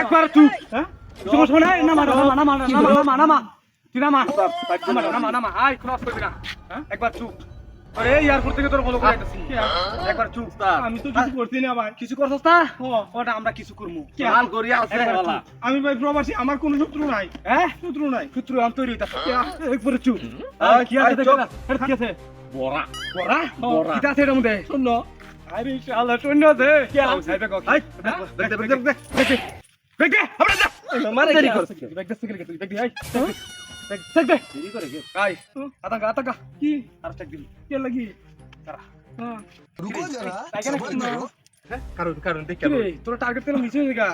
একবার তুই হ্যাঁ তোমার শোনা নামা নামা নামা নামা নামা তুই নামা নামা নামা আই ক্রস করবি না একবার চুপ আরে এয়ারপোর্ট থেকে তোর ফলো করে আইতাছি একবার চুপ আমি তো কিছু করছি না ভাই। কিছু করছস না ওটা আমরা কিছু করমু হাল করি আছে বালা। আমি ভাই প্রবাসী, আমার কোনো শত্রু নাই। হ্যাঁ শত্রু নাই। সূত্র আম তৈরি হইতাছে একবার চুপ কি আছে দেখ না কি আছে বড়া বড়া বড়া। কি আছে এর মধ্যে শূন্য। আরে শালা শূন্য আছে কি আছে সাইবে কক আই দেখ দেখ দেখ দেখ দেখ দে আমরা যা মারে দেরি কি কর আছে? দেখ দেখ সিগারেট দেখ দে আই দেখ দে দেরি করে গে আই আতাকা আতাকা কি আর চেক দিবি কে লাগি? তারা হ্যাঁ। रुको जरा এখানে सब्र কি না करो কারণ কারণ দেখ কে তোর টার্গেট তেল মিছে গা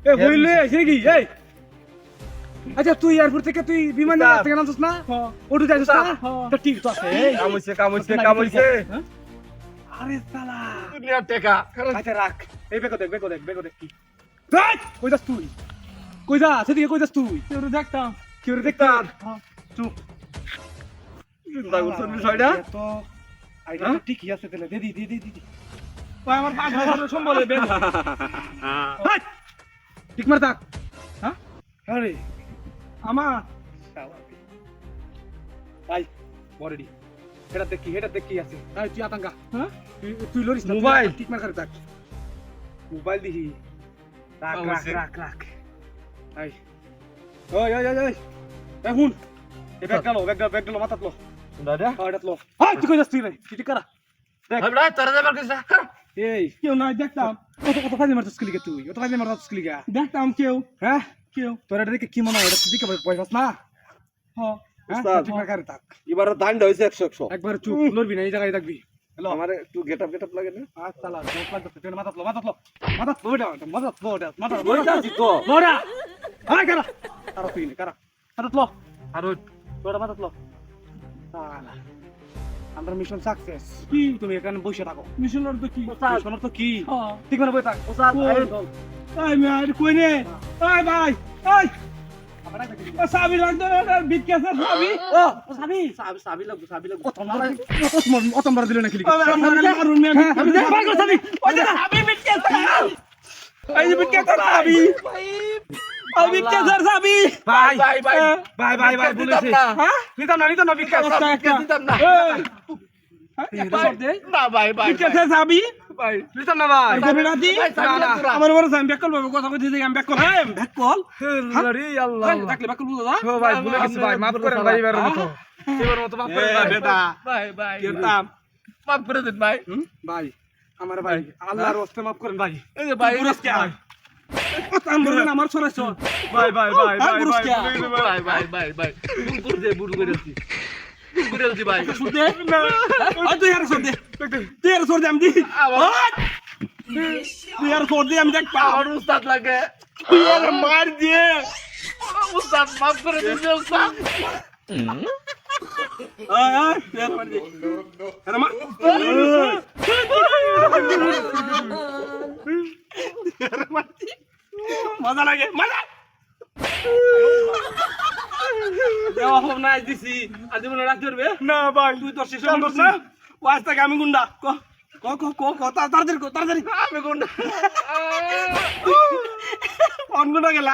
এ হইলে এসে কি এই আচ্ছা তুই এয়ারপোর্ট থেকে তুই বিমান থেকে নামছস না হ্যাঁ। ওটু যাইছস না হ্যাঁ। তো ঠিক তো আছে কাম হইছে। আরে শালা দুনিয়ার টাকা। আচ্ছা রাখ এই বেগো দেখ কি দেখ কই যাস তুই কই যা সেদিকে কই যাস তুই কেউ দেখতাম। কি রে দেখতাম চুপ চিন্তা করছেন বিষয়টা? তো আইডিয়া ঠিকই আছে তাহলে দে দি ভাই আমার 5,000 সম্বলে বেদ। হাট! ঠিক মার থাক হ্যাঁ আরে আমার ভাই বড়ডি এটা দেখ কি আছে ভাই তুই আতঙ্কা হ্যাঁ? তুই লরিস না মোবাইল। ঠিক মার করে থাক মোবাইল দিহি রাখ অবশ্যই। রাখ আই ওই এখন এই ব্যাগ গেল মাথাত লো দাদা আড়াত লো হাই তুই কই যাস তুই রে তুই ঠিক করা দেখ ভাই ভাই তোরা যাবার কইছ। এই কেউ নাই দেখতাম। কত ফাইলে মারছিস কিলিগা তুই কত ফাইলে মারছিস কিলিগা দেখতাম কেউ। হ্যাঁ কেউ। তোর এটা দেখে কি মনে হয় এটা তুই দেখে ভয় পাস না হ্যাঁ। হ্যাঁ উস্তাদ। ঠিক মার করে থাক এবারে দান্ড হয়েছে 100 একবার চুপ লড়বি না এই জায়গায় থাকবি হ্যালো আমার একটু গেটআপ লাগে না সালা জোক লাগতেছে তুই মাথাত লো মাথাত বলতাছি তো লোডা হাই কারা কারা তুই কারা মাথাত লো লোডা মাথাত লো সালা আমরা মিশন সাকসেস কি? তুমি এখানে বসে থাকো মিশনের তো কি? মিশনের তো কি হ্যাঁ। ঠিক মানে বসে থাক এই মেয়ে কই নে? এই ভাই এই সাবি লাগতো না বিটকে স্যার সাবি। অতম্বার দিল না কিলি মারুন মে সাবি বিটকে স্যার। এই বিটকে স্যার সাবি। এই বিটকে স্যার সাবি। ভাই বলেছে হ্যাঁ? নিতাম না বিকাশ দিতাম না। না ভাই বিটকে স্যার সাবি। নিতাম না ভাই কবি রাতি আমার বড় সাইম ব্যাক কল কথা কইতে যে আমি ব্যাক কল। হ্যাঁ ব্যাক কল। আরে আল্লাহ থাকলে ব্যাক কল বুঝা দা। ও ভাই ভুলে গেছি ভাই মাফ করেন ভাই এবারের মতো মাফ করেন ভাই বেটা ভাই কেতাম মাফ করে দিন ভাই। ভাই আমার ভাই আল্লাহর ওয়াস্তে মাফ করেন ভাই এই যে ভাই পুরস্কার ভাই আমার সরাইছ ভাই ভাই বুড় করে দিছি ভাই শুনতে তুই আর শুনতে তুই আর শুনতে আমি দি তুই আর শুনতে আমি দেখ আমার উস্তাদ লাগে তুই আর মার দিয়ে উস্তাদ মাফ করে দিছে উস্তাদ তুই আর মার দে আরে মার মজা লাগে মজা দেওয়া হোক না দিছি আর জীবনে রাখতে পারবে না ভাই তুই তো শেষ করছিস না ও আজ থেকে আমি গুন্ডা ক তাড়াতাড়ি আমি গুন্ডা কোন গুন্ডা গেলা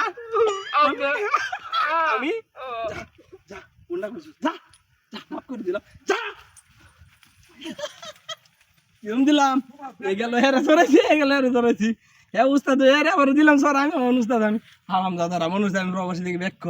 আমি যা গুন্ডা করছিস যা মাফ করে দিলাম যা এরম দিলাম এগুলো হেরে ধরেছি হ্যাঁ উস্তাদ হেরে আবার দিলাম স্যার আমি উস্তাদ আমি হারাম দাদা প্রবাসী থেকে ব্যাক কর